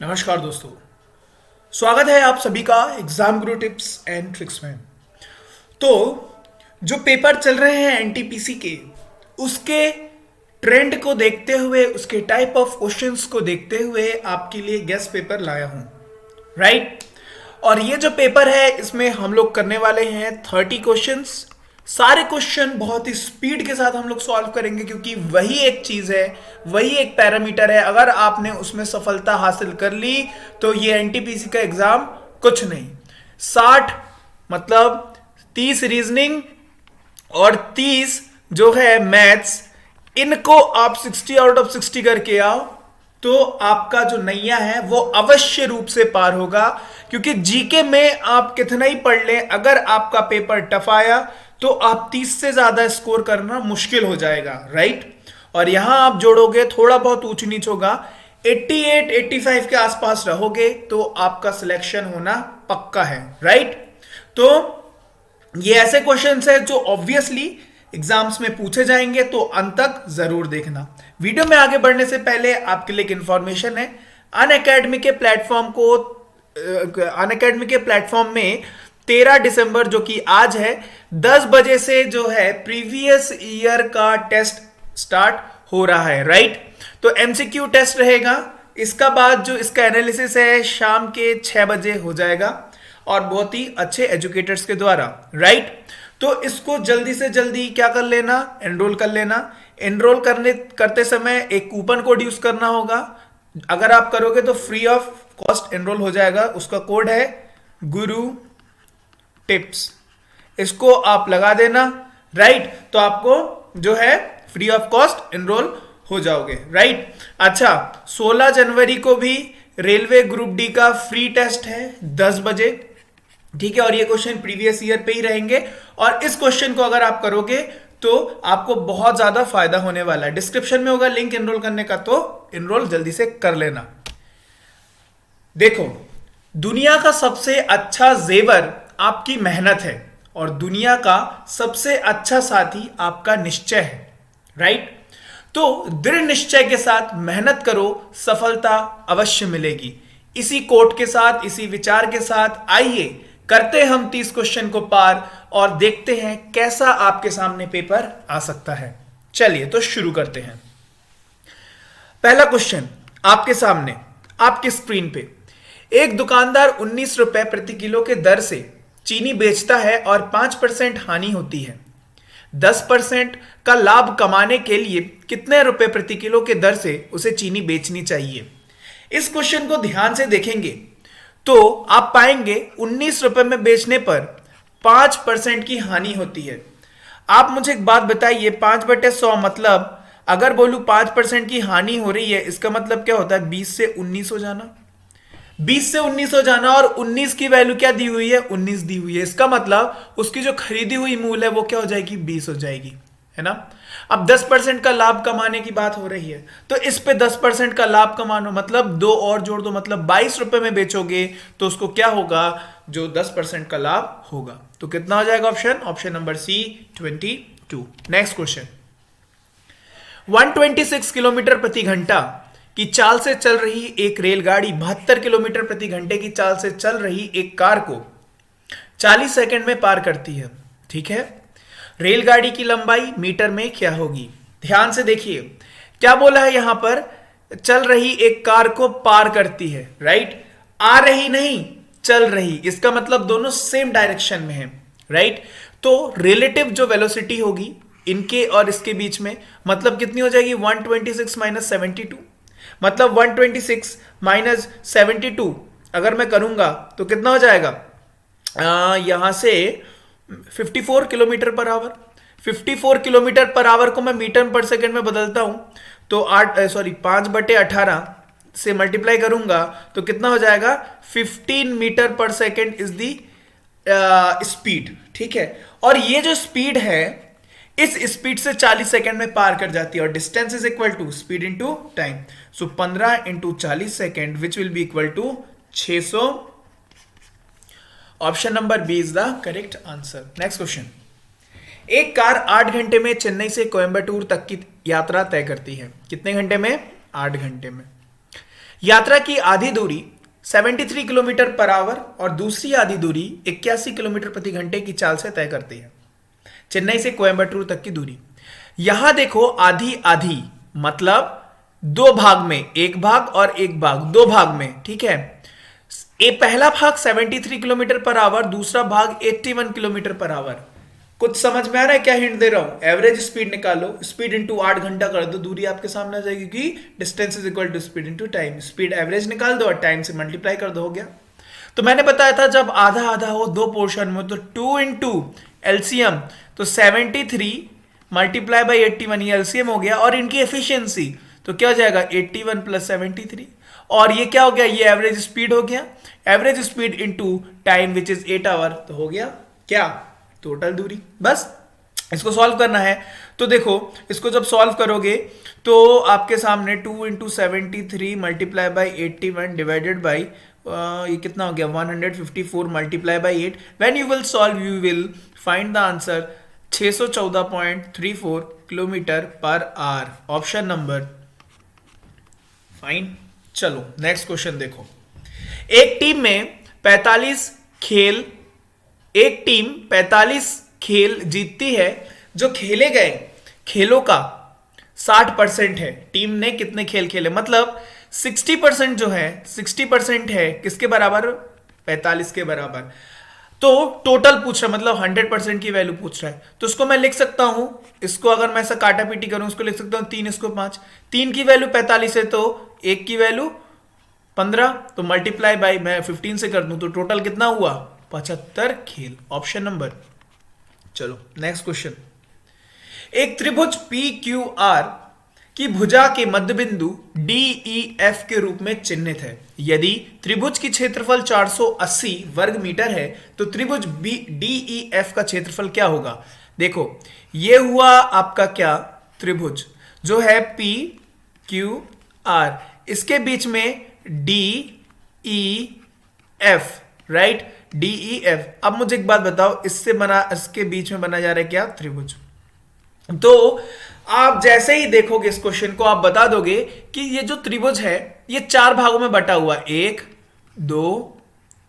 नमस्कार दोस्तों। स्वागत है आप सभी का exam Guru tips and tricks में। तो जो पेपर चल रहे हैं एनटीपीसी के, उसके ट्रेंड को देखते हुए, उसके टाइप ऑफ क्वेश्चंस को देखते हुए आपके लिए गेस्ट पेपर लाया हूं, राइट। और ये जो पेपर है इसमें हम लोग करने वाले हैं 30 क्वेश्चंस। सारे क्वेश्चन बहुत ही स्पीड के साथ हम लोग सॉल्व करेंगे, क्योंकि वही एक चीज है, वही एक पैरामीटर है। अगर आपने उसमें सफलता हासिल कर ली तो ये एनटीपीसी का एग्जाम कुछ नहीं। 60 मतलब 30 रीजनिंग और 30 जो है मैथ्स, इनको आप 60 आउट ऑफ 60 करके आओ तो आपका जो नैया है वो अवश्य रूप से पार होगा। क्योंकि जीके में आप कितना ही पढ़ लें, अगर आपका पेपर टफ आया तो आप 30 से ज्यादा स्कोर करना मुश्किल हो जाएगा, राइट। और यहां आप जोड़ोगे, थोड़ा बहुत ऊंच नीच होगा, 88 85 के आसपास रहोगे तो आपका सिलेक्शन होना पक्का है, राइट। तो ये ऐसे क्वेश्चंस है जो ऑब्वियसली एग्जाम्स में पूछे जाएंगे, तो अंत तक जरूर देखना। वीडियो में आगे बढ़ने से पहले आपके लिए एक इंफॉर्मेशन है। अनअकैडमी के प्लेटफॉर्म में 13 दिसंबर जो कि आज है, 10 बजे से जो है प्रीवियस ईयर का टेस्ट स्टार्ट हो रहा है, राइट। तो एमसीक्यू टेस्ट रहेगा, इसका बाद जो इसका एनालिसिस है शाम के 6 बजे हो जाएगा, और बहुत ही अच्छे एजुकेटर्स के द्वारा, राइट। तो इसको जल्दी से जल्दी क्या कर लेना, एनरोल कर लेना। एनरोल करते समय एक कूपन कोड यूज करना होगा। अगर आप करोगे तो फ्री ऑफ कॉस्ट एनरोल हो जाएगा। उसका कोड है गुरु टिप्स, इसको आप लगा देना, राइट। तो आपको जो है फ्री ऑफ कॉस्ट एनरोल हो जाओगे, राइट। अच्छा, 16 जनवरी को भी रेलवे ग्रुप डी का फ्री टेस्ट है 10 बजे, ठीक है। और ये क्वेश्चन प्रीवियस ईयर पे ही रहेंगे, और इस क्वेश्चन को अगर आप करोगे तो आपको बहुत ज्यादा फायदा होने वाला है। डिस्क्रिप्शन में होगा लिंक एनरोल करने का, तो एनरोल जल्दी से कर लेना। देखो, दुनिया का सबसे अच्छा जेवर आपकी मेहनत है, और दुनिया का सबसे अच्छा साथी आपका निश्चय है, राइट। तो दृढ़ निश्चय के साथ मेहनत करो, सफलता अवश्य मिलेगी। इसी कोट के साथ, इसी विचार के साथ आइए करते हम 30 क्वेश्चन को पार, और देखते हैं कैसा आपके सामने पेपर आ सकता है। चलिए तो शुरू करते हैं। पहला क्वेश्चन आपके सामने, आपकी स्क्रीन पे। एक दुकानदार 19 रुपए प्रति किलो के दर से चीनी बेचता है और 5% हानि होती है। 10% का लाभ कमाने के लिए कितने रुपए प्रति किलो के दर से उसे चीनी बेचनी चाहिए। इस क्वेश्चन को ध्यान से देखेंगे तो आप पाएंगे 19 रुपए में बेचने पर 5% की हानि होती है। आप मुझे एक बात बताइए, 5/100 मतलब, अगर बोलूं 5% की हानि हो रही है, इसका मतलब क्या होता है, 20 से 19 हो जाना। 20 से 19 हो जाना, और 19 की वैल्यू क्या दी हुई है, 19 दी हुई है। इसका मतलब उसकी जो खरीदी हुई मूल्य है वो क्या हो जाएगी, 20 हो जाएगी, है ना। अब 10% का लाभ कमाने की बात हो रही है, तो इस पे 10% का लाभ कमानो, मतलब 2 और जोड़ दो, मतलब 22 रुपए में बेचोगे तो उसको क्या होगा, जो 10% का लाभ होगा। तो कितना हो जाएगा option number C, 22। Next question. 126 kilometre प्रति घंटा की चाल से चल रही एक रेलगाड़ी 72 किलोमीटर प्रति घंटे की चाल से चल रही एक कार को 40 सेकंड में पार करती है, ठीक है। रेलगाड़ी की लंबाई मीटर में क्या होगी। ध्यान से देखिए, क्या बोला है यहां पर, चल रही एक कार को पार करती है, राइट। आ रही नहीं, चल रही, इसका मतलब दोनों सेम डायरेक्शन में है, राइट। तो रिलेटिव जो वेलोसिटी होगी इनके और इसके बीच में, मतलब कितनी हो जाएगी, 126 माइनस 72, मतलब 126 माइनस 72 अगर मैं करूंगा तो कितना हो जाएगा, यहां से 54 kilometre per hour. 54 kilometre per hour को मैं मीटर पर सेकंड में बदलता हूं, तो 5/18 से मल्टीप्लाई करूंगा तो कितना हो जाएगा, 15 मीटर पर सेकंड इज दी स्पीड, ठीक है। और ये जो स्पीड है, इस स्पीड से 40 सेकंड में पार कर जाती है, और distance is equal to speed into time. So 15 into 40 second which will be equal to 600। Option number B is the correct answer. Next question. एक कार 8 घंटे में चेन्नई से कोयंबटूर तक की यात्रा तय करती है। कितने घंटे में, 8 घंटे में। यात्रा की आधी दूरी 73 किलोमीटर पर आवर और दूसरी आधी दूरी 81 किलोमीटर प्रति घंटे की चाल से तय करती है। चेन्नई से कोयम्बटूर तक की दूरी। यहां देखो आधी आधी मतलब दो भाग में, एक भाग और एक भाग, दो भाग में, ठीक है। ये पहला भाग 73 किलोमीटर पर आवर, दूसरा भाग 81 किलोमीटर पर आवर। कुछ समझ में आ रहा है क्या हिंट दे रहा हूं? एवरेज स्पीड निकालो, स्पीड इंटू 8 घंटा कर दो, दूरी आपके सामने आ जाएगी कि distance is equal to speed into time. Speed average निकाल दो और टाइम से मल्टीप्लाई कर दो, हो गया। तो मैंने बताया था जब आधा आधा हो दो पोर्शन में तो 2 इंटू एलसीएम, तो 73 मल्टीप्लाई बाई 81, ये एलसीएम हो गया। और इनकी एफिशिएंसी तो क्या हो जाएगा 81 प्लस 73, और ये क्या हो गया, ये एवरेज स्पीड हो गया। Average speed into time which is 8 hour, तो हो गया क्या, टोटल दूरी। बस इसको सॉल्व करना है। तो देखो इसको जब सॉल्व करोगे तो आपके सामने 2 into 73 multiply by 81 divided by ये कितना हो गया 154 multiply by 8। When you will solve you will find the answer 614.34 kilometre per hour, option number fine. चलो नेक्स्ट क्वेश्चन देखो। एक टीम 45 खेल जीतती है। जो खेले गए खेलों का 60% है। टीम ने कितने खेल खेले, मतलब 60% जो है 60% है किसके बराबर, 45 के बराबर। तो टोटल पूछ रहा है, मतलब 100% की वैल्यू पूछ रहा है। तो इसको मैं लिख सकता हूं, इसको अगर मैं ऐसा काटा पीटी करूं, इसको लिख सकता हूं 3 इसको 5। 3 की वैल्यू 45 है तो 1 की वैल्यू 15, तो मल्टीप्लाई बाई मैं 15 से कर दूं तो टोटल कितना हुआ 75 खेल, ऑप्शन नंबर। चलो नेक्स्ट क्वेश्चन। एक त्रिभुज पी क्यू आर की भुजा के मध्य बिंदु डी ई एफ के रूप में चिन्हित है। यदि त्रिभुज की क्षेत्रफल 480 वर्ग मीटर है तो त्रिभुज डी ई एफ का क्षेत्रफल क्या होगा। देखो ये हुआ आपका क्या, त्रिभुज जो है पी क्यू आर, इसके बीच में D E F, right, D E F. अब मुझे एक बात बताओ, इससे बना, इसके बीच में बना जा रहा है क्या, त्रिभुज। तो आप जैसे ही देखोगे इस क्वेश्चन को आप बता दोगे कि ये जो त्रिभुज है ये 4 भागों में बटा हुआ, 1 2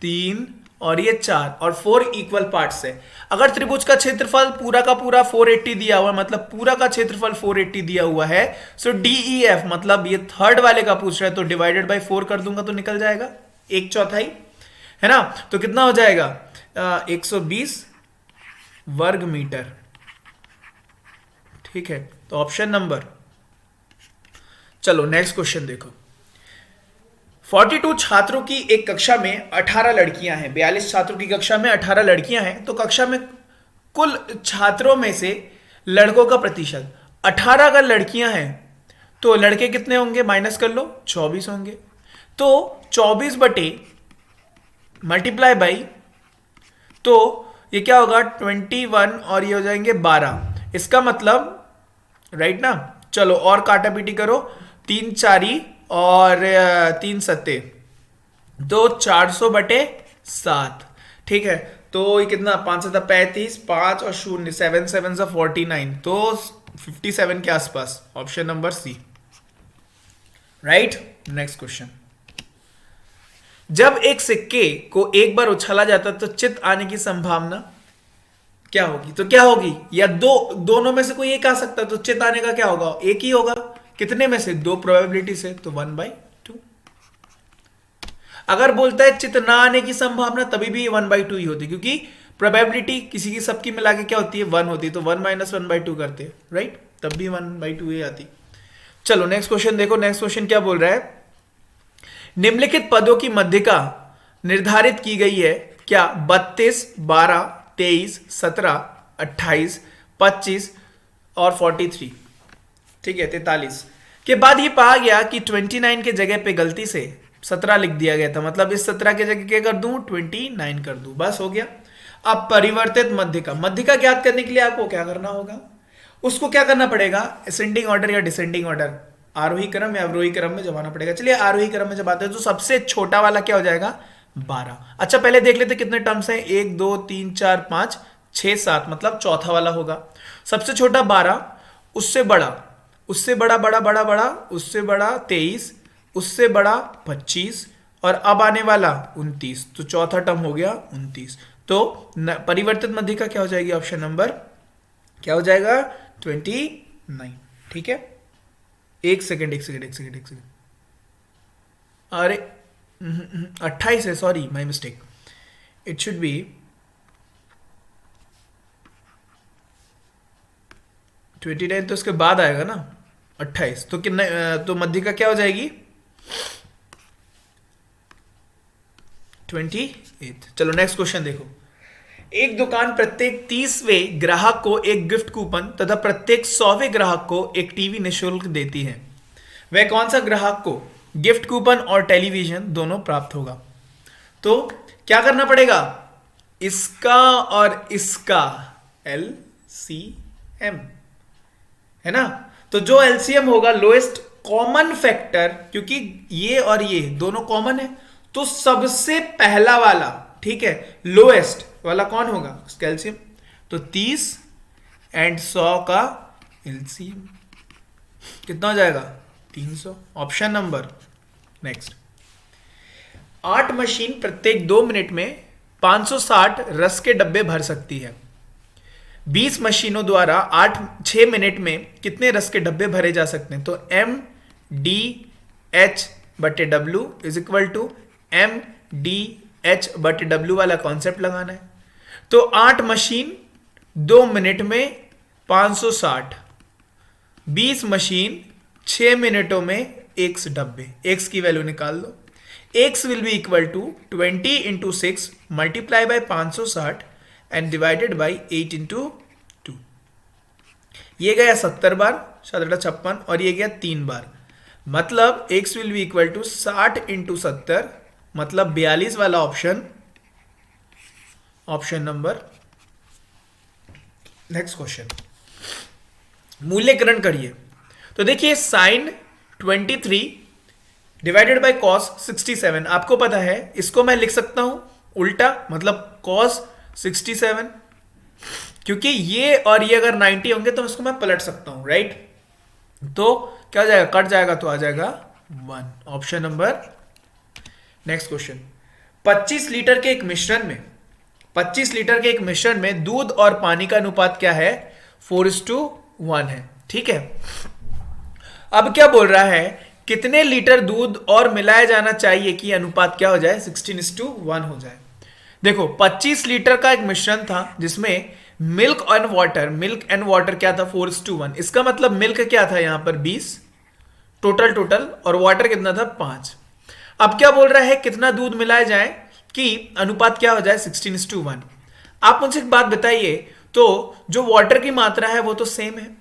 3 और ये 4, और 4 इक्वल पार्ट्स है। अगर त्रिभुज का क्षेत्रफल पूरा का पूरा 480 दिया हुआ है, मतलब पूरा का क्षेत्रफल 480 दिया हुआ है, सो DEF मतलब ये थर्ड वाले का पूछ रहा है, तो डिवाइडेड बाय 4 कर दूंगा तो निकल जाएगा 1/4, है ना। तो कितना हो जाएगा 120 वर्ग मीटर, ठीक है। तो ऑप्शन नंबर। चलो नेक्स्ट क्वेश्चन देखो। 42 छात्रों की एक कक्षा में 18 लड़कियां हैं। 42 छात्रों की कक्षा में 18 लड़कियां हैं, तो कक्षा में कुल छात्रों में से लड़कों का प्रतिशत 18 अगर लड़कियां हैं तो लड़के कितने होंगे, माइनस कर लो, 24 होंगे। तो 24 बटे मल्टीप्लाई बाई, तो ये क्या होगा 21 और ये हो जाएंगे 12। इसका मतलब राइट ना। चलो और काटा पीटी करो, 3 4 और 3 सत्ते, तो 400 बटे 7, ठीक है। तो ये कितना 5 7 35, 5 और 0 7 7 49, तो 57 के आसपास, option number C, right. Next question. जब एक सिक्के को एक बार उछाला जाता तो चित आने की संभावना क्या होगी, तो क्या होगी, या दोनों में से कोई एक आ सकता है, तो चित आने का क्या होगा, एक ही होगा। कितने में से, 2 प्रोबेबिलिटी से, तो 1/2। अगर बोलता है चित ना आने की संभावना तभी भी 1/2 ही होती, क्योंकि प्रोबेबिलिटी किसी की सबकी मिला के क्या होती है 1 होती है, तो 1 - 1/2 करते हैं, राइट, तब भी 1/2 ही आती। चलो नेक्स्ट क्वेश्चन देखो। नेक्स्ट क्वेश्चन क्या बोल रहा है, निम्नलिखित पदों की मध्यिका निर्धारित की गई है क्या, 32 12 23 17 28 25 और 43, ठीक है 43 के बाद ये पाया गया कि 29 के जगह पे गलती से 17 लिख दिया गया था, मतलब इस 17 के जगह क्या कर दूं 29 कर दूं, बस हो गया। अब परिवर्तित मध्यिका ज्ञात करने के लिए आपको क्या करना होगा, उसको क्या करना पड़ेगा, असेंडिंग ऑर्डर या डिसेंडिंग ऑर्डर, आरोही क्रम या अवरोही क्रम में जमाना पड़ेगा। चलिए आरोही क्रम में जब आते हैं तो सबसे छोटा वाला क्या हो जाएगा 12। अच्छा पहले देख लेते कितने टर्म्स हैं, 1 2 3 4 5 6 7, मतलब चौथा वाला होगा। सबसे छोटा 12, उससे बड़ा, उससे बड़ा बड़ा बड़ा बड़ा, उससे बड़ा 23, उससे बड़ा 25 और अब आने वाला 29, तो चौथा टर्म हो गया 29। तो परिवर्तित मध्यिका क्या हो जाएगी? ऑप्शन नंबर क्या हो जाएगा? 29। ठीक है, एक सेकेंड अरे 28 है, sorry my mistake, it should be 29, तो उसके बाद आएगा ना 28, तो कितना, तो मध्यिका क्या हो जाएगी? 28। चलो नेक्स्ट क्वेश्चन देखो। एक दुकान प्रत्येक 30वें ग्राहक को एक गिफ्ट कूपन तथा प्रत्येक 100वें ग्राहक को एक टीवी निःशुल्क देती है। वह कौन सा ग्राहक को गिफ्ट कूपन और टेलीविजन दोनों प्राप्त होगा? तो क्या करना पड़ेगा? इसका और इसका LCM है ना। तो जो LCM होगा, लोएस्ट कॉमन फैक्टर, क्योंकि ये और ये दोनों कॉमन है, तो सबसे पहला वाला, ठीक है, लोएस्ट वाला कौन होगा? उसका LCM। तो 30 एंड 100 का LCM कितना हो जाएगा? 300। Option number next. 8 मशीन प्रत्येक 2 मिनट में 560 रस के डब्बे भर सकती है। 20 मशीनों द्वारा 6 मिनट में कितने रस के डब्बे भरे जा सकते हैं? तो MDH/W is equal to MDH/W वाला कॉन्सेप्ट लगाना है। तो 8 मशीन 2 मिनट में 560, 20 मशीन 6 मिनटों में x डब्बे, x की वैल्यू निकाल दो। x will be equal to 20 into 6 multiply by 560 and divided by 8 into 2। ये गया 70 बार, 56, और ये गया 3 बार। मतलब x will be equal to 60 into 70, मतलब 42 वाला option, option number. Next question, मूल्यकरण करिए। तो देखिए साइन 23 डिवाइडेड बाय कॉस 67, आपको पता है इसको मैं लिख सकता हूं उल्टा, मतलब कॉस 67, क्योंकि ये और ये अगर 90 होंगे तो इसको मैं पलट सकता हूं, राइट। तो क्या हो जाएगा? कट जाएगा तो आ जाएगा 1, option number. Next question, 25 litre के एक मिश्रण में दूध और पानी का अनुपात क्या है? 4:1 है, ठीक है। अब क्या बोल रहा है? कितने लीटर दूध और मिलाया जाना चाहिए कि अनुपात क्या हो जाए? 16:1 हो जाए। देखो 25 लीटर का एक मिश्रण था जिसमें मिल्क एंड वाटर क्या था? 4:1। इसका मतलब मिल्क क्या था यहां पर? 20 टोटल, और वाटर कितना था? 5। अब क्या बोल रहा है? कितना दूध मिलाया जाए कि अनुपात क्या हो जाए? 16:1। आप मुझे एक बात बताइए, तो जो वाटर की मात्रा है वो तो सेम है,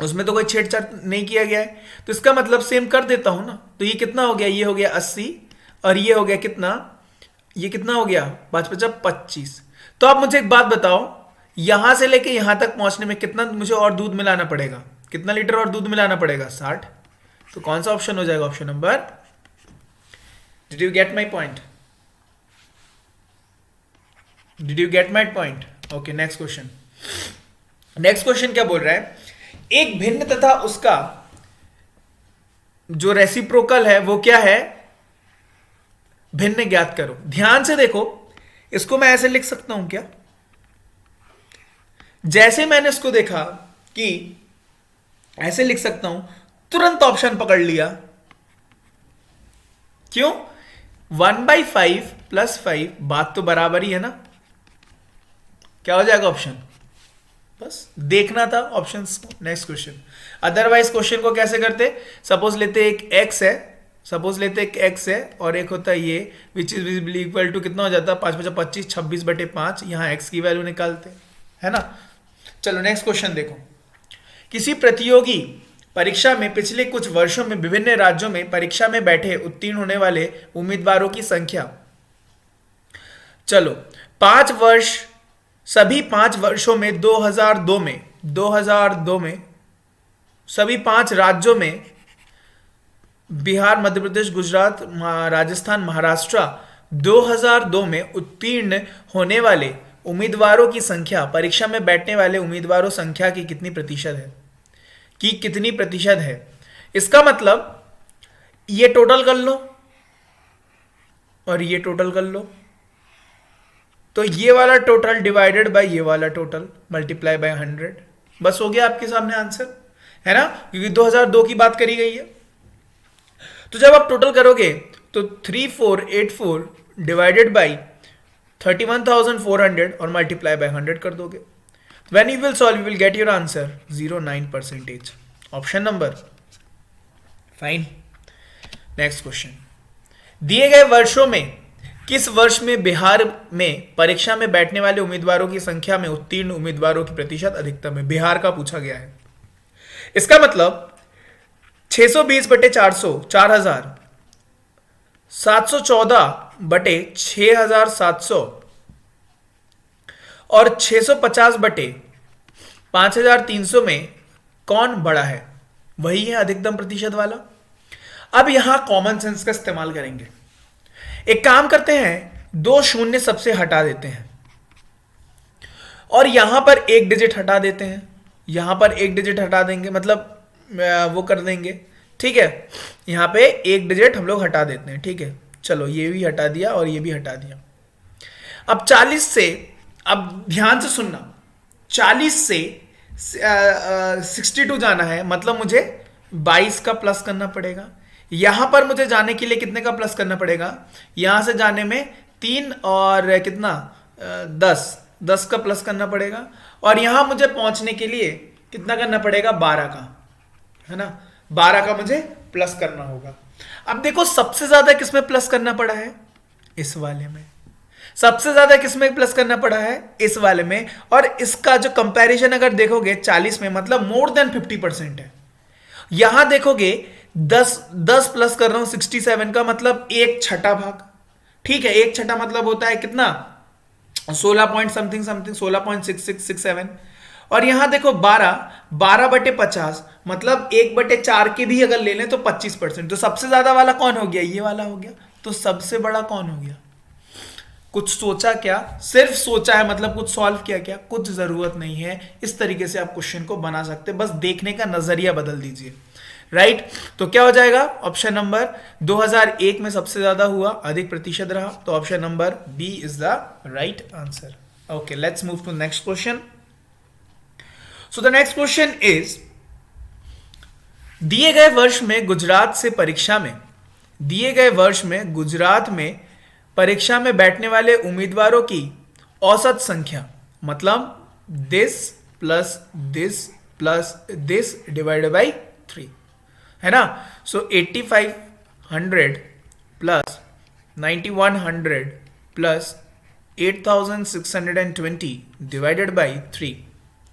उसमें तो कोई छेड़छाड़ नहीं किया गया है, तो इसका मतलब सेम कर देता हूं ना। तो ये कितना हो गया? ये हो गया 80, और ये हो गया कितना? ये कितना हो गया? 5×5 = 25। तो आप मुझे एक बात बताओ, यहां से लेके यहां तक पहुंचने में कितना मुझे और दूध मिलाना पड़ेगा? कितना लीटर और दूध मिलाना पड़ेगा? 60। तो कौन सा ऑप्शन हो जाएगा? Option number. Did you get my point? Okay, next question क्या बोल रहा है? एक भिन्न तथा उसका जो रेसिप्रोकल है वो क्या है? भिन्न ज्ञात करो। ध्यान से देखो, इसको मैं ऐसे लिख सकता हूं क्या? जैसे मैंने इसको देखा कि ऐसे लिख सकता हूं, तुरंत ऑप्शन पकड़ लिया। क्यों? 1/5 + 5 बात तो बराबर ही है ना। क्या हो जाएगा ऑप्शन? बस देखना था ऑप्शंस को। नेक्स्ट क्वेश्चन, अदरवाइज क्वेश्चन को कैसे करते? सपोज लेते एक x है और एक होता है ये, which is visibly equal to कितना हो जाता है? 5×5 = 25, 26/5। यहां x की वैल्यू निकालते है ना। चलो नेक्स्ट क्वेश्चन देखो। किसी प्रतियोगी परीक्षा में पिछले कुछ वर्षों में विभिन्न राज्यों में परीक्षा में बैठे उत्तीर्ण होने वाले उम्मीदवारों की संख्या, चलो 5 वर्ष, सभी 5 वर्षों में 2002 में सभी 5 राज्यों में, बिहार, मध्य प्रदेश, गुजरात, राजस्थान, महाराष्ट्र, 2002 में उत्तीर्ण होने वाले उम्मीदवारों की संख्या, परीक्षा में बैठने वाले उम्मीदवारों संख्या की कितनी प्रतिशत है? इसका मतलब ये टोटल कर लो और ये टोटल कर लो, तो ये वाला टोटल डिवाइडेड बाय ये वाला टोटल मल्टीप्लाई बाय 100, बस हो गया आपके सामने आंसर, है ना, क्योंकि 2002 की बात करी गई है। तो जब आप टोटल करोगे तो 3484 डिवाइडेड बाई 31,400 और मल्टीप्लाई बाय 100 कर दोगे। When you will solve you will get your answer 09%। Option number fine. Next question, दिए गए वर्षों में किस वर्ष में बिहार में परीक्षा में बैठने वाले उम्मीदवारों की संख्या में उत्तीर्ण उम्मीदवारों की प्रतिशत अधिकतम है? बिहार का पूछा गया है। इसका मतलब 620 बटे 400 4000, 714 बटे 6700 और 650 बटे 5300 में कौन बड़ा है? वही है अधिकतम प्रतिशत वाला। अब यहां कॉमन सेंस का इस्तेमाल करेंगे। एक काम करते हैं, 2 शून्य सबसे हटा देते हैं और यहां पर एक डिजिट हटा देते हैं, यहां पर एक डिजिट हटा देंगे, मतलब वो कर देंगे, ठीक है। यहां पे एक डिजिट हम लोग हटा देते हैं, ठीक है। चलो ये भी हटा दिया और ये भी हटा दिया। अब 40 से, अब ध्यान से सुनना, 40 से 62 जाना है, मतलब मुझे 22 का प्लस करना पड़ेगा। यहां पर मुझे जाने के लिए कितने का प्लस करना पड़ेगा? यहां से जाने में 3 और कितना 10 का प्लस करना पड़ेगा, और यहां मुझे पहुंचने के लिए कितना करना पड़ेगा? 12 का, है ना, 12 का मुझे प्लस करना होगा। अब देखो सबसे ज्यादा किसमें प्लस करना पड़ा है? इस वाले में। सबसे ज्यादा किसमें प्लस करना पड़ा है? इस वाले में। और इसका जो कंपैरिजन अगर देखोगे 40 में, मतलब मोर देन 50% है। यहां देखोगे 10 प्लस कर रहा हूं 67 का, मतलब 1/6 भाग, ठीक है। 1/6 मतलब होता है कितना? 16 पॉइंट समथिंग 16.6667। और यहां देखो 12 बटे 50, मतलब 1/4 के भी अगर ले लें तो 25%। तो सबसे ज्यादा वाला कौन हो गया? ये वाला हो गया। तो सबसे बड़ा कौन हो गया? कुछ सोचा क्या? सिर्फ सोचा है, मतलब कुछ सॉल्व किया क्या? कुछ जरूरत नहीं है। इस तरीके से आप क्वेश्चन को बना सकते हैं, बस देखने का नजरिया बदल दीजिए, राइट। तो क्या हो जाएगा? ऑप्शन नंबर 2001 में सबसे ज्यादा हुआ, अधिक प्रतिशत रहा, तो option number B is the right answer. Okay, let's move to next question. So the next question is, दिए गए वर्ष में गुजरात से परीक्षा में, दिए गए वर्ष में गुजरात में परीक्षा में बैठने वाले उम्मीदवारों की औसत संख्या, मतलब this plus this plus this divided by 3, है ना। सो 8500 plus 9100 plus 8620 divided by 3.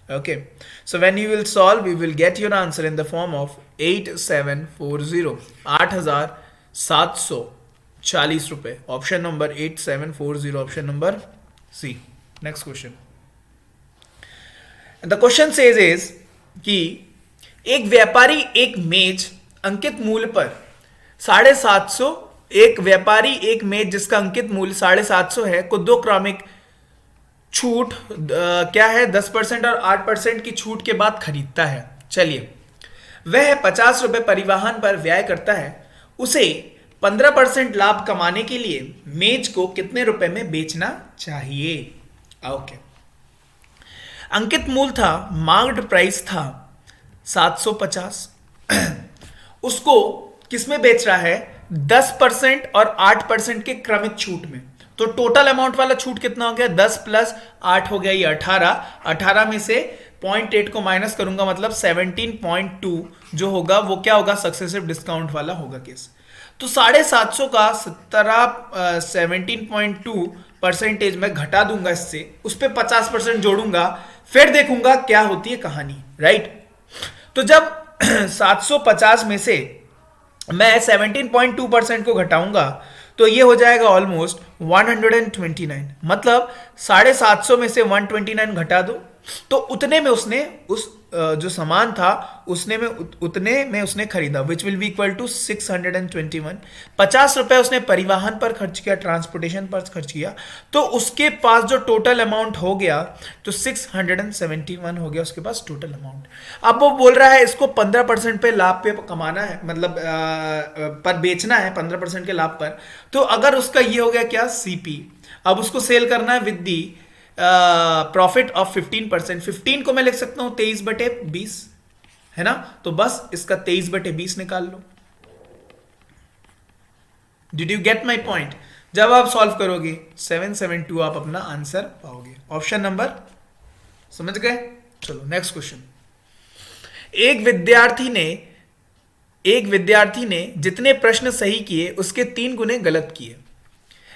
Okay, so when you will solve, you will get your answer in the form of 8740, 8740 रुपए। Option number 8740, option number C. Next question, the question says is कि एक व्यापारी एक मेज अंकित मूल्य पर 750, एक व्यापारी एक मेज जिसका अंकित मूल्य 750 है को 2 क्रमिक छूट क्या है 10% और 8% की छूट के बाद खरीदता है। चलिए, वह 50 रुपए परिवहन पर व्यय करता है। उसे 15% लाभ कमाने के लिए मेज को कितने रुपए में बेचना चाहिए? ओके, अंकित मूल्य था, मार्क्ड प्राइस था 750, उसको किसमें बेच रहा है? 10% और 8% के क्रमिक छूट में। तो टोटल अमाउंट वाला छूट कितना हो गया? 10 प्लस 8 हो गया ये 18 में से 0.8 को माइनस करूंगा, मतलब 17.2 जो होगा वो क्या होगा? सक्सेसिव डिस्काउंट वाला होगा केस। तो 750 का 17.2% में घटा दूंगा इससे, उस पर 50% जोड़ूंगा, फिर देखूंगा क्या होती है कहानी, राइट। तो जब 750 में से मैं 17.2% को घटाऊंगा तो ये हो जाएगा ऑलमोस्ट 129, मतलब 750 में से 129 घटा दो तो उतने में उसने उस जो सामान था उसने में उतने में उसने खरीदा, which will be equal to 621। 50 रुपए उसने परिवहन पर खर्च किया, ट्रांसपोर्टेशन पर खर्च किया, तो उसके पास जो टोटल अमाउंट हो गया तो 671 हो गया उसके पास टोटल अमाउंट। अब वो बोल रहा है इसको 15% पे लाभ पे कमाना है, मतलब पर बेचना है 15% के लाभ पर। तो अगर उसका ये हो गया क्या, सीपी, अब उसको सेल करना है विद दी प्रॉफिट ऑफ 15%। 15 को मैं लिख सकता हूं 23/20, है ना, तो बस इसका 23/20 निकाल लो। Did you get my point? जब आप सॉल्व करोगे 772 आप अपना आंसर पाओगे। ऑप्शन नंबर, समझ गए? चलो नेक्स्ट क्वेश्चन। एक विद्यार्थी ने जितने प्रश्न सही किए उसके 3 गुने गलत किए।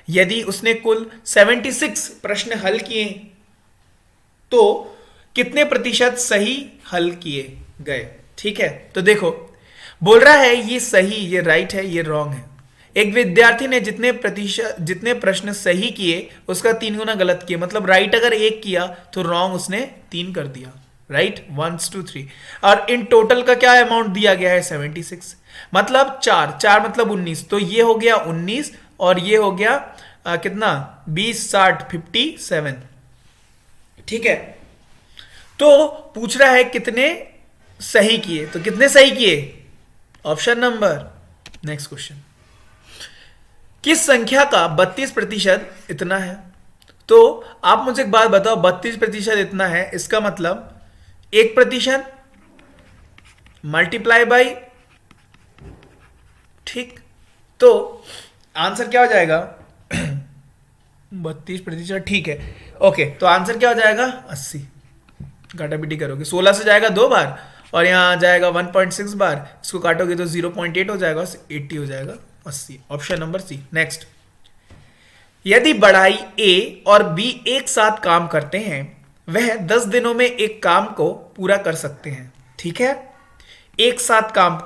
यदि उसने कुल 76 प्रश्न हल किए तो कितने प्रतिशत सही हल किए गए? ठीक है, तो देखो बोल रहा है ये सही, ये राइट है, ये रॉन्ग है। एक विद्यार्थी ने जितने प्रश्न सही किए उसका 3 गुना गलत किया, मतलब राइट अगर 1 किया तो रॉन्ग उसने 3 कर दिया, राइट, 1 to 3। और इन टोटल का क्या अमाउंट दिया गया है, 76, मतलब 4 मतलब 19, तो ये हो गया 19 और ये हो गया कितना, 20 60 57। ठीक है, तो पूछ रहा है कितने सही किए, तो कितने सही किए, ऑप्शन नंबर, नेक्स्ट क्वेश्चन। किस संख्या का 32% इतना है? तो आप मुझे एक बात बताओ, 32% इतना है, इसका मतलब 1% मल्टीप्लाई बाई, ठीक, तो आंसर क्या हो जाएगा 32%, ठीक है, ओके, तो आंसर क्या हो जाएगा 80। काटापीटी करोगे 16 से जाएगा 2 बार और यहां आ जाएगा 1.6 बार, इसको काटोगे तो 0.8 हो जाएगा, 80 हो जाएगा 80। Option number C. नेक्स्ट, यदि बढ़ाई ए और बी एक साथ काम करते हैं वह 10 दिनों में एक काम को पूरा कर सकते हैं। ठीक है, एक साथ काम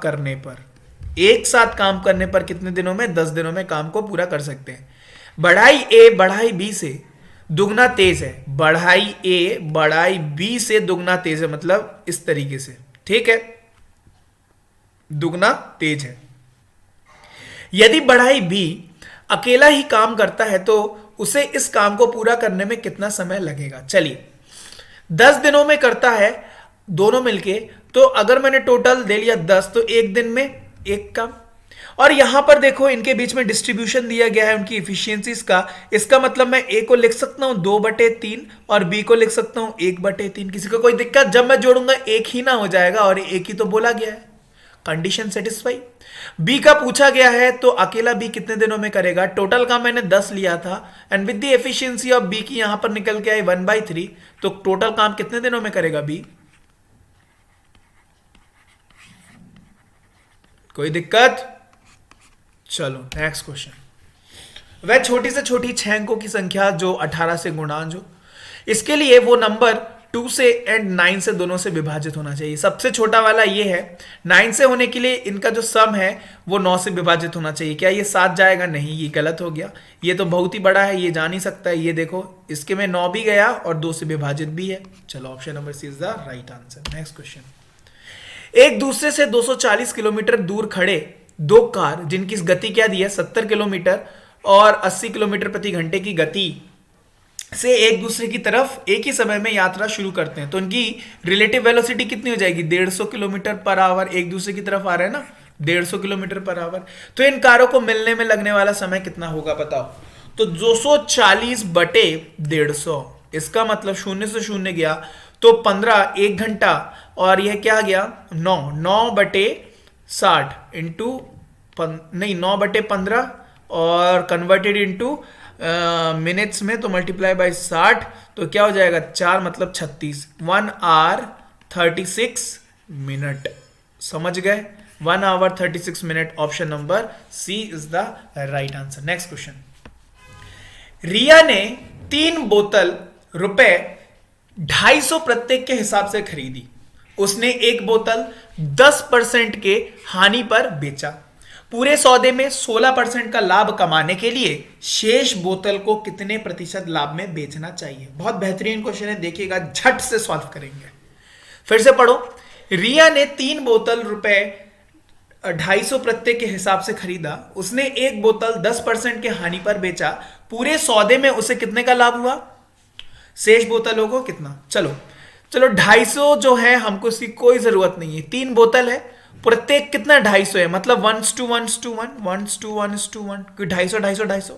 करने पर कितने दिनों में, 10 दिनों में काम को पूरा कर सकते हैं। बढ़ाई ए बढ़ाई बी से दुगना तेज है, बढ़ाई ए बढ़ाई बी से दुगना तेज है, मतलब इस तरीके से, ठीक है, दुगना तेज है। यदि बढ़ाई बी अकेला ही काम करता है तो उसे इस काम को पूरा करने में कितना समय लगेगा? चलिए, 10 दिनों में करता है दोनों मिलके, तो अगर मैंने टोटल दे लिया 10 तो एक दिन में एक काम। और यहां पर देखो इनके बीच में डिस्ट्रीब्यूशन दिया गया है उनकी इफिशियंसीज का, इसका मतलब मैं ए को लिख सकता हूं 2/3 और बी को लिख सकता हूं 1/3। किसी को कोई दिक्कत? जब मैं जोड़ूंगा एक ही ना हो जाएगा, और एक ही तो बोला गया है, कंडीशन सेटिस्फाई। बी का पूछा गया है तो अकेला बी कितने दिनों में करेगा? टोटल का मैंने 10 लिया था and with the efficiency of B की यहां पर निकल के आई 1/3, तो टोटल काम कितने दिनों में करेगा बी? कोई दिक्कत? चलो नेक्स्ट क्वेश्चन। वह छोटी से छोटी 6 अंकों की संख्या जो 18 से गुणांज हो, इसके लिए वो नंबर 2 से एंड 9 से दोनों से विभाजित होना चाहिए। सबसे छोटा वाला ये है, 9 से होने के लिए इनका जो सम है वो 9 से विभाजित होना चाहिए। क्या ये 7 जाएगा? नहीं, ये गलत हो गया, ये तो बहुत ही बड़ा है, ये जा नहीं सकता है। ये देखो इसके में 9 भी गया और 2 से विभाजित भी है। चलो option number C is the right answer. Next question. एक दूसरे से 240 किलोमीटर दूर खड़े दो कार जिनकी गति क्या दी है 70 किलोमीटर और 80 किलोमीटर प्रति घंटे की गति से एक दूसरे की तरफ एक ही समय में यात्रा शुरू करते हैं, तो उनकी रिलेटिव वेलोसिटी कितनी हो जाएगी? 150 किलोमीटर पर आवर। एक दूसरे की तरफ आ रहे हैं ना, 150 किलोमीटर पर आवर। तो इन कारों को मिलने में लगने वाला समय कितना होगा बताओ? तो 240/150, इसका मतलब 0 से 0 गया तो 15, 1 घंटा, और यह क्या गया 9/60 इंटू 9/15 और कन्वर्टेड इंटू मिनट्स में तो मल्टीप्लाई बाय 60, तो क्या हो जाएगा 4 मतलब 36, 1 आवर 36 मिनट। समझ गए? 1 hour 36 minute. Option number C is the right answer. Next question. Riya ने 3 बोतल रुपए 250 प्रत्येक के हिसाब से खरीदी। उसने एक बोतल 10% के हानि पर बेचा। पूरे सौदे में 16% का लाभ कमाने के लिए शेष बोतल को कितने प्रतिशत लाभ में बेचना चाहिए? बहुत बेहतरीन क्वेश्चन है, देखिएगा, झट से सॉल्व करेंगे। फिर से पढ़ो। रिया ने 3 बोतल रुपए 250 प्रत्येक के हिसाब से खरीदा। उसने एक बोतल 10% के हानि पर बेचा। पूरे सौदे में उसे कितने का लाभ हुआ? शेष बोतलों को कितना? चलो चलो 250 जो है हमको इसकी कोई जरूरत नहीं है। 3 बोतल है, प्रत्येक कितना 250 है, मतलब 1:1:1 1:1:1 250 250 250।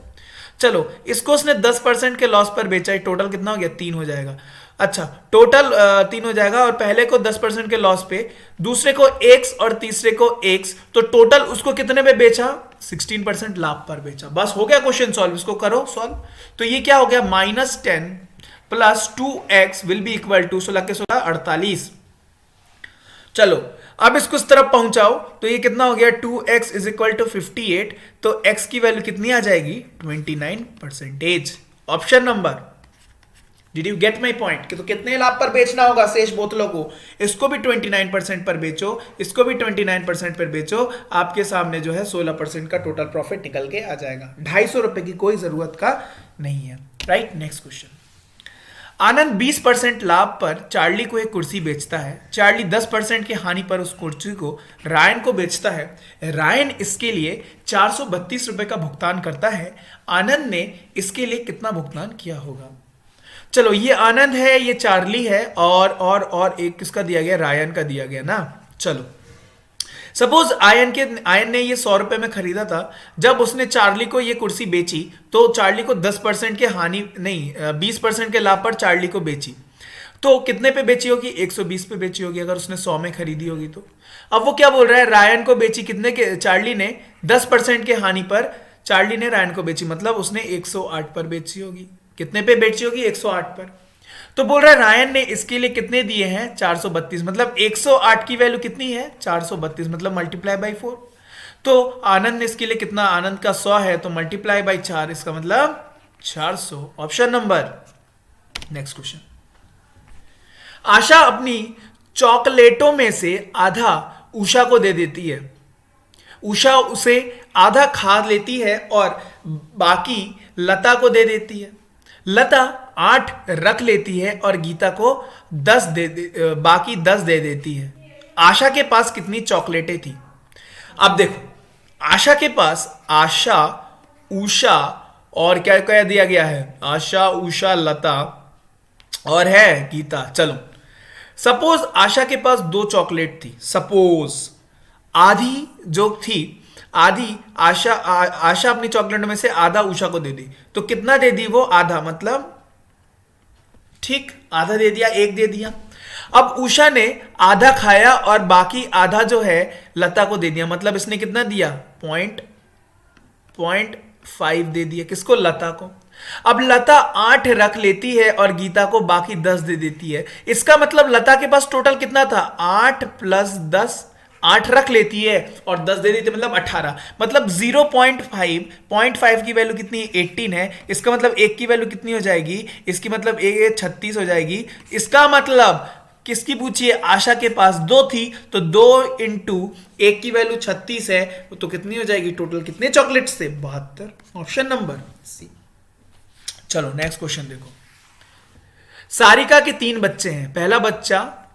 चलो इसको उसने 10% के लॉस पर बेचा है, टोटल कितना हो गया? 3 हो जाएगा। अच्छा टोटल 3 हो जाएगा, और पहले को 10% के लॉस पे, दूसरे को x और तीसरे को x, तो टोटल उसको कितने पे बेचा? 16% लाभ पर बेचा। बस हो गया क्वेश्चन सॉल्व। इसको करो सॉल्व। तो ये क्या हो गया? -10 plus 2x will be equal to 16 के 16 48। चलो अब इसको इस तरफ पहुंचाओ तो ये कितना हो गया? 2x is equal to 58। तो x की वैल्यू कितनी आ जाएगी? 29%। Option number. Did you get my point? तो कितने लाभ पर बेचना होगा शेष बोतलों को? इसको भी 29% पर बेचो, इसको भी 29% पर बेचो, आपके सामने जो है 16% का टोटल प्रॉफिट निकल के आ जाएगा। 250 रुपए की कोई जरूरत का नहीं है। Right, next question. आनंद 20% लाभ पर चार्ली को एक कुर्सी बेचता है। चार्ली 10% की हानि पर उस कुर्सी को रायन को बेचता है। रायन इसके लिए 432 रुपए का भुगतान करता है। आनंद ने इसके लिए कितना भुगतान किया होगा? चलो ये आनंद है, ये चार्ली है, और एक किसका दिया गया? रायन का दिया गया ना। चलो सपोज आयन ने ये 100 रुपए में खरीदा था। जब उसने चार्ली को ये कुर्सी बेची तो चार्ली को 10% के हानि नहीं 20% के लाभ पर चार्ली को बेची। तो कितने पे बेची होगी? 120 पे बेची होगी अगर उसने 100 में खरीदी होगी तो। अब वो क्या बोल रहा है? रायन को बेची कितने के? चार्ली ने 10% के हानि पर चार्ली ने रायन को बेची, मतलब उसने 108 पर बेची होगी। कितने पे बेची होगी? 108 पर। तो बोल रहा है रायन ने इसके लिए कितने दिए हैं? 432, मतलब 108 की वैल्यू कितनी है? 432, मतलब मल्टीप्लाई बाई 4। तो आनंद ने इसके लिए कितना? आनंद का 100 है तो मल्टीप्लाई बाई 4, इसका मतलब 400। Option number. Next question. Asha अपनी चॉकलेटों में से आधा उषा को दे देती है। उषा उसे आधा खा लेती है और बाकी लता को दे देती है। लता 8 रख लेती है और गीता को बाकी 10 दे देती है। आशा के पास कितनी चॉकलेटें थी? अब देखो आशा के पास आशा, उषा और क्या क्या दिया गया है? आशा, उषा, लता और है गीता। चलो सपोज आशा के पास 2 चॉकलेट थी। सपोज आधी जो थी, आधी आशा अपनी चॉकलेट में से आधा उषा को दे दी। तो कितना दे दी वो? आधा, मतलब ठीक आधा दे दिया, 1 दे दिया। अब उषा ने आधा खाया और बाकी आधा जो है लता को दे दिया, मतलब इसने कितना दिया? 0.5 दे दिया। किसको? लता को। अब लता 8 रख लेती है और गीता को बाकी 10 दे देती है। इसका मतलब लता के पास टोटल कितना था? 8 + 10, 8 रख लेती है और 10 दे देती है, मतलब 18। मतलब 0.5 की वैल्यू कितनी? 18 है। इसका मतलब 1 की वैल्यू कितनी हो जाएगी? इसकी मतलब 36 हो जाएगी। इसका मतलब किसकी पूछिए? आशा के पास 2 थी, तो 2 × 1 की वैल्यू 36 है, तो कितनी हो जाएगी? टोटल कितने चॉकलेट से? 72। Option number C. चलो नेक्स्ट क्वेश्चन देखो। सारिका के 3 बच्चे हैं।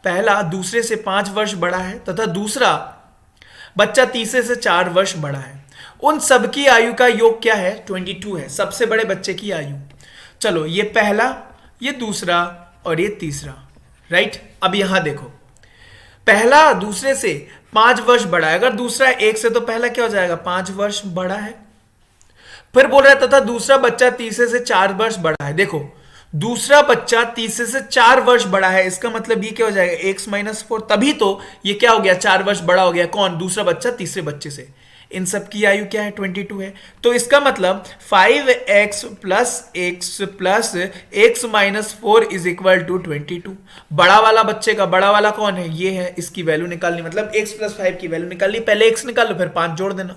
पहला दूसरे से 5 वर्ष बड़ा है तथा दूसरा बच्चा तीसरे से 4 वर्ष बड़ा है। उन सबकी आयु का योग क्या है? 22 है, सबसे बड़े बच्चे की आयु। चलो ये पहला, ये दूसरा और ये तीसरा। राइट, अब यहां देखो पहला दूसरे से 5 वर्ष बड़ा है। अगर दूसरा 1 से तो पहला क्या हो जाएगा? 5 वर्ष बड़ा है। फिर बोल रहा है तथा दूसरा बच्चा तीसरे से 4 वर्ष बड़ा है। देखो दूसरा बच्चा तीसरे से 4 वर्ष बड़ा है, इसका मतलब ये क्या हो जाएगा? x - 4। तभी तो ये क्या हो गया? 4 वर्ष बड़ा हो गया। कौन? दूसरा बच्चा तीसरे बच्चे से। इन सब की आयु क्या है? 22 है। तो इसका मतलब 5x + x + 4 = 22। बड़ा वाला बच्चे का बड़ा वाला कौन है? ये है। इसकी वैल्यू निकालनी, मतलब x + 5 की वैल्यू निकालनी। पहले x निकाल लो, फिर 5 जोड़ देना।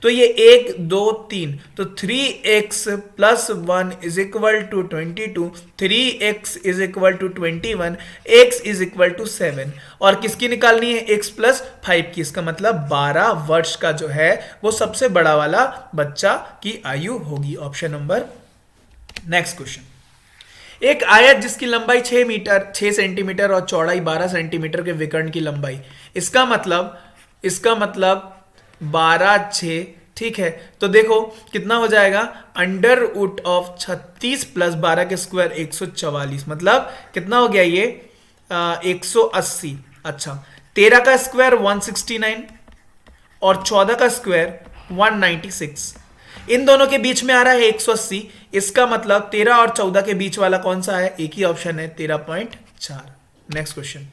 तो ये 1 2 3, तो 3x + 1 = 22, 3x = 21, x = 7। और किसकी निकालनी है? x + 5 की। इसका मतलब 12 वर्ष का जो है वो सबसे बड़ा वाला बच्चा की आयु होगी। Option number. Next question. एक आयत जिसकी लंबाई 6 सेंटीमीटर और चौड़ाई 12 सेंटीमीटर के विकर्ण की लंबाई, इसका मतलब 12 6, ठीक है। तो देखो कितना हो जाएगा, अंडर रूट ऑफ 36 प्लस 12 के स्क्वायर 144, मतलब कितना हो गया ये 180। अच्छा, 13 का स्क्वायर 169 और 14 का स्क्वायर 196, इन दोनों के बीच में आ रहा है 180। इसका मतलब 13 और 14 के बीच वाला कौन सा है, एक ही ऑप्शन है 13.4। नेक्स्ट क्वेश्चन,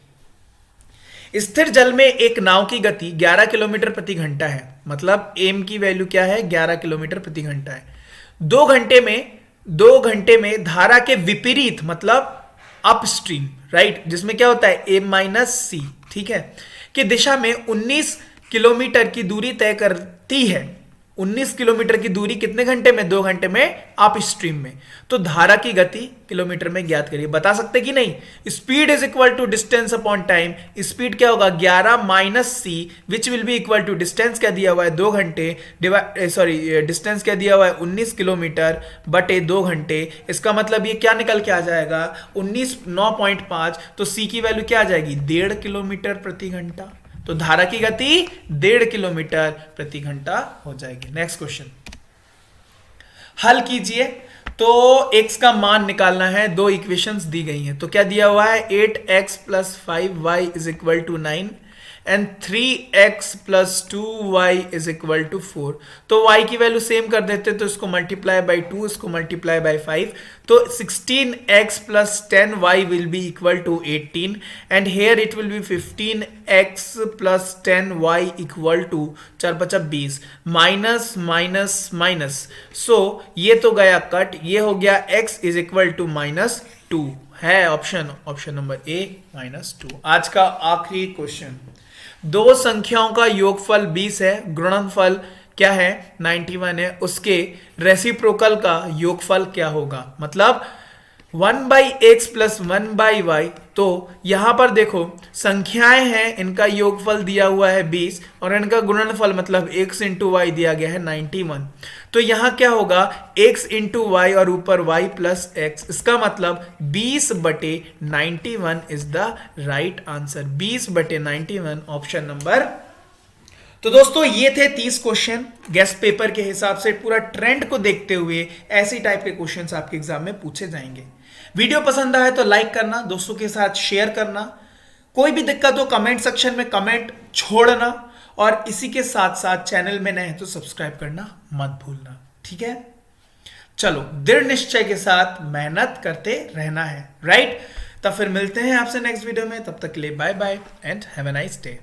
स्थिर जल में एक नाव की गति 11 किलोमीटर प्रति घंटा है, मतलब एम की वैल्यू क्या है, 11 किलोमीटर प्रति घंटा है। 2 घंटे में धारा के विपरीत, मतलब अपस्ट्रीम, राइट, जिसमें क्या होता है ए माइनस सी, ठीक है, कि दिशा में 19 किलोमीटर की दूरी तय करती है। 19 किलोमीटर की दूरी कितने घंटे में, 2 घंटे में अप स्ट्रीम में। तो धारा की गति किलोमीटर में ज्ञात करिए। बता सकते कि नहीं, speed is equal to distance upon time. Speed क्या होगा 11 minus C, which will be equal to distance क्या दिया हुआ है 2 घंटे, डिस्टेंस क्या दिया हुआ है 19 किलोमीटर बटे 2 घंटे। इसका मतलब ये क्या निकल के आ जाएगा 19 9.5, तो सी की वैल्यू क्या आ जाएगी 1.5 किलोमीटर प्रति घंटा। तो धारा की गति 1.5 किलोमीटर प्रति घंटा हो जाएगी। नेक्स्ट क्वेश्चन हल कीजिए। तो x का मान निकालना है, 2 इक्वेशंस दी गई हैं। तो क्या दिया हुआ है 8x plus 5y is equal to 9 and 3x plus 2y is equal to 4। तो y की वैल्यू सेम कर देते, तो इसको मल्टीप्लाई बाई 2, इसको मल्टीप्लाई बाई 5, तो 16x plus 10y will be equal to 18 and here it will be 15x plus 10y equal to 4×5 = 20 minus minus minus. So ये तो गया कट, ये हो गया x इज इक्वल टू -2 है ऑप्शन नंबर ए -2। आज का आखिरी क्वेश्चन, 2 संख्याओं का योगफल 20 है, गुणनफल क्या है 91 है, उसके रेसिप्रोकल का योगफल क्या होगा। मतलब 1/x प्लस 1/y। तो यहां पर देखो संख्याएं हैं, इनका योगफल दिया हुआ है 20 और इनका गुणनफल मतलब x इंटू वाई दिया गया है 91। तो यहां क्या होगा x इंटू वाई और ऊपर y प्लस x। इसका मतलब 20/91 is the right answer. 20/91 option number. तो दोस्तों ये थे 30 क्वेश्चन गेस्ट पेपर के हिसाब से। पूरा ट्रेंड को देखते हुए ऐसी टाइप के क्वेश्चंस आपके एग्जाम में पूछे जाएंगे। वीडियो पसंद आए तो लाइक करना, दोस्तों के साथ शेयर करना, कोई भी दिक्कत हो कमेंट सेक्शन में कमेंट छोड़ना, और इसी के साथ साथ चैनल में नए हैं तो सब्सक्राइब करना मत भूलना, ठीक है। चलो दृढ़ निश्चय के साथ मेहनत करते रहना है, राइट। तब फिर मिलते हैं आपसे नेक्स्ट वीडियो में, तब तक के लिए bye bye and have a nice day.